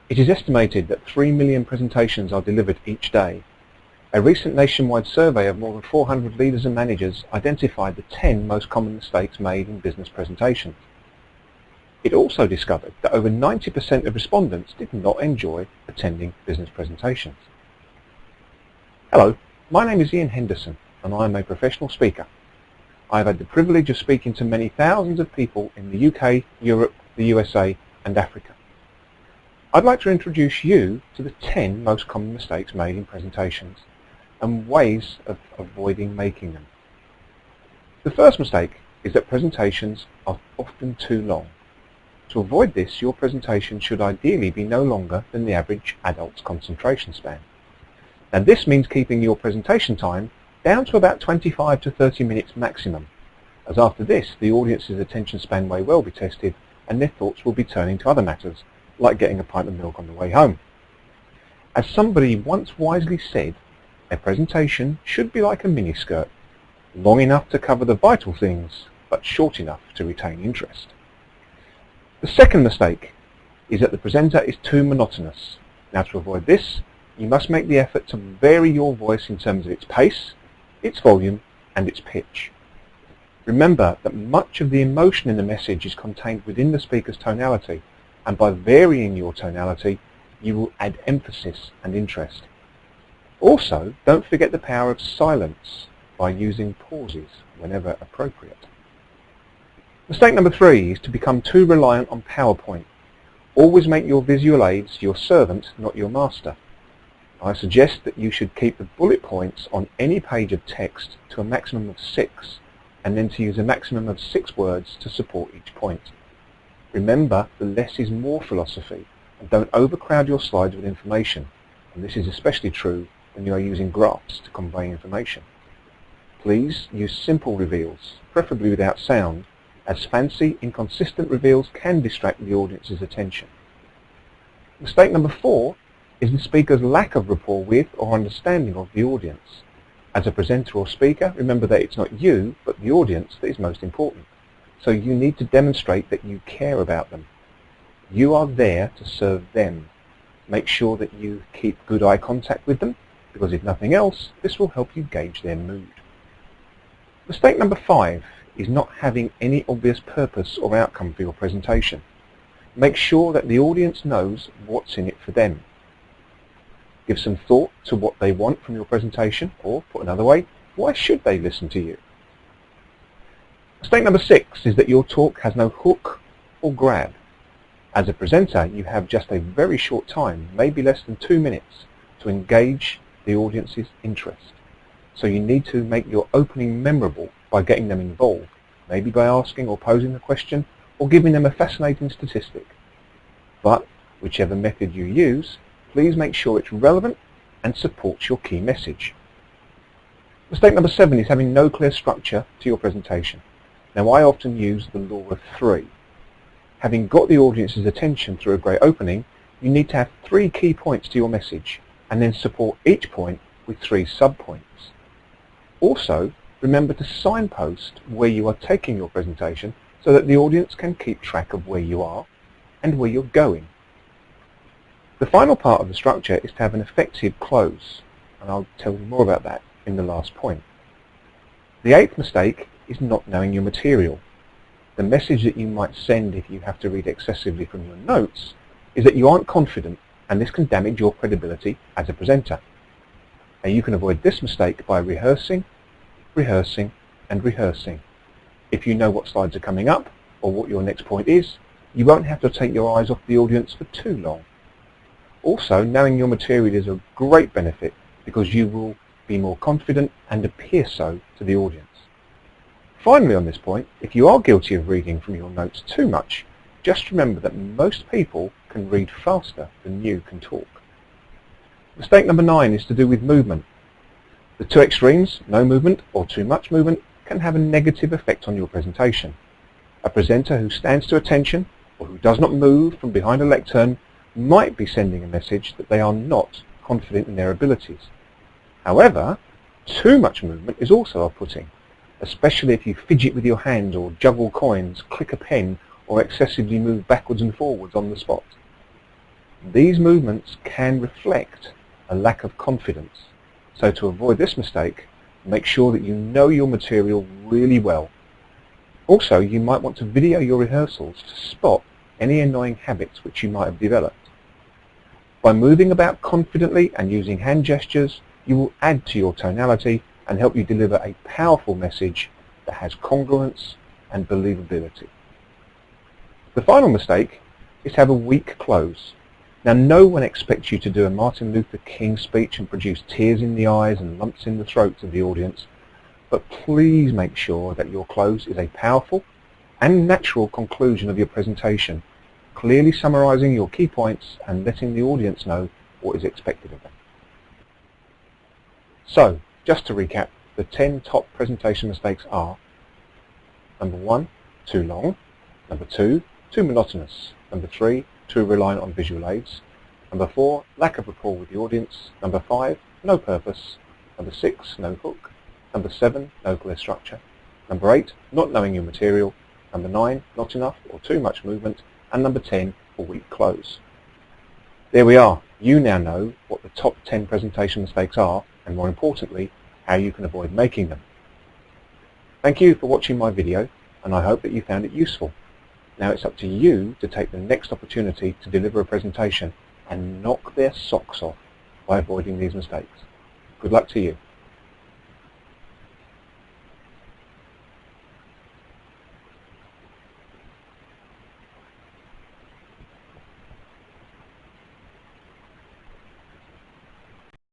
It is estimated that 3 million presentations are delivered each day. A recent nationwide survey of more than 400 leaders and managers identified the 10 most common mistakes made in business presentations. It also discovered that over 90% of respondents did not enjoy attending business presentations. Hello, my name is Ian Henderson and I am a professional speaker. I have had the privilege of speaking to many thousands of people in the UK, Europe, the USA and Africa. I'd like to introduce you to the 10 most common mistakes made in presentations and ways of avoiding making them. The first mistake is that presentations are often too long. To avoid this, your presentation should ideally be no longer than the average adult's concentration span. Now this means keeping your presentation time down to about 25 to 30 minutes maximum, as after this the audience's attention span may well be tested and their thoughts will be turning to other matters, like getting a pint of milk on the way home. As somebody once wisely said, a presentation should be like a miniskirt, long enough to cover the vital things, but short enough to retain interest. The second mistake is that the presenter is too monotonous. Now to avoid this, you must make the effort to vary your voice in terms of its pace, its volume and its pitch. Remember that much of the emotion in the message is contained within the speaker's tonality, and by varying your tonality you will add emphasis and interest. Also, don't forget the power of silence by using pauses whenever appropriate. Mistake number 3 is to become too reliant on PowerPoint. Always make your visual aids your servant, not your master. I suggest that you should keep the bullet points on any page of text to a maximum of 6, and then to use a maximum of 6 words to support each point. Remember, the less is more philosophy, and don't overcrowd your slides with information, and this is especially true when you are using graphs to convey information. Please use simple reveals, preferably without sound, as fancy, inconsistent reveals can distract the audience's attention. Mistake number 4 is the speaker's lack of rapport with or understanding of the audience. As a presenter or speaker, remember that it's not you, but the audience that is most important. So you need to demonstrate that you care about them. You are there to serve them. Make sure that you keep good eye contact with them, because if nothing else, this will help you gauge their mood. Mistake number 5 is not having any obvious purpose or outcome for your presentation. Make sure that the audience knows what's in it for them. Give some thought to what they want from your presentation, or put another way, why should they listen to you? Mistake number 6 is that your talk has no hook or grab. As a presenter, you have just a very short time, maybe less than 2 minutes, to engage the audience's interest. So you need to make your opening memorable by getting them involved, maybe by asking or posing a question or giving them a fascinating statistic. But whichever method you use, please make sure it's relevant and supports your key message. Mistake number 7 is having no clear structure to your presentation. Now I often use the law of 3. Having got the audience's attention through a great opening, you need to have 3 key points to your message and then support each point with 3 sub-points. Also, remember to signpost where you are taking your presentation so that the audience can keep track of where you are and where you're going. The final part of the structure is to have an effective close, and I'll tell you more about that in the last point. The 8th mistake is not knowing your material. The message that you might send if you have to read excessively from your notes is that you aren't confident, and this can damage your credibility as a presenter. And you can avoid this mistake by rehearsing, rehearsing and rehearsing. If you know what slides are coming up or what your next point is, you won't have to take your eyes off the audience for too long. Also, knowing your material is a great benefit because you will be more confident and appear so to the audience. Finally on this point, if you are guilty of reading from your notes too much, just remember that most people can read faster than you can talk. Mistake number 9 is to do with movement. The 2 extremes, no movement or too much movement, can have a negative effect on your presentation. A presenter who stands to attention or who does not move from behind a lectern might be sending a message that they are not confident in their abilities. However, too much movement is also off-putting, especially if you fidget with your hands or juggle coins, click a pen, or excessively move backwards and forwards on the spot. These movements can reflect a lack of confidence. So to avoid this mistake, make sure that you know your material really well. Also, you might want to video your rehearsals to spot any annoying habits which you might have developed. By moving about confidently and using hand gestures, you will add to your tonality and help you deliver a powerful message that has congruence and believability. The final mistake is to have a weak close. Now, no one expects you to do a Martin Luther King speech and produce tears in the eyes and lumps in the throats of the audience, but please make sure that your close is a powerful and natural conclusion of your presentation, clearly summarizing your key points and letting the audience know what is expected of them. So, just to recap, the 10 top presentation mistakes are: number 1, too long; number 2, too monotonous; number 3, too reliant on visual aids; number 4, lack of rapport with the audience; number 5, no purpose; number 6, no hook; number 7, no clear structure; number 8, not knowing your material; number 9, not enough or too much movement; and number 10, a weak close. There we are. You now know what the top 10 presentation mistakes are, and more importantly, how you can avoid making them. Thank you for watching my video, and I hope that you found it useful. Now it's up to you to take the next opportunity to deliver a presentation and knock their socks off by avoiding these mistakes. Good luck to you.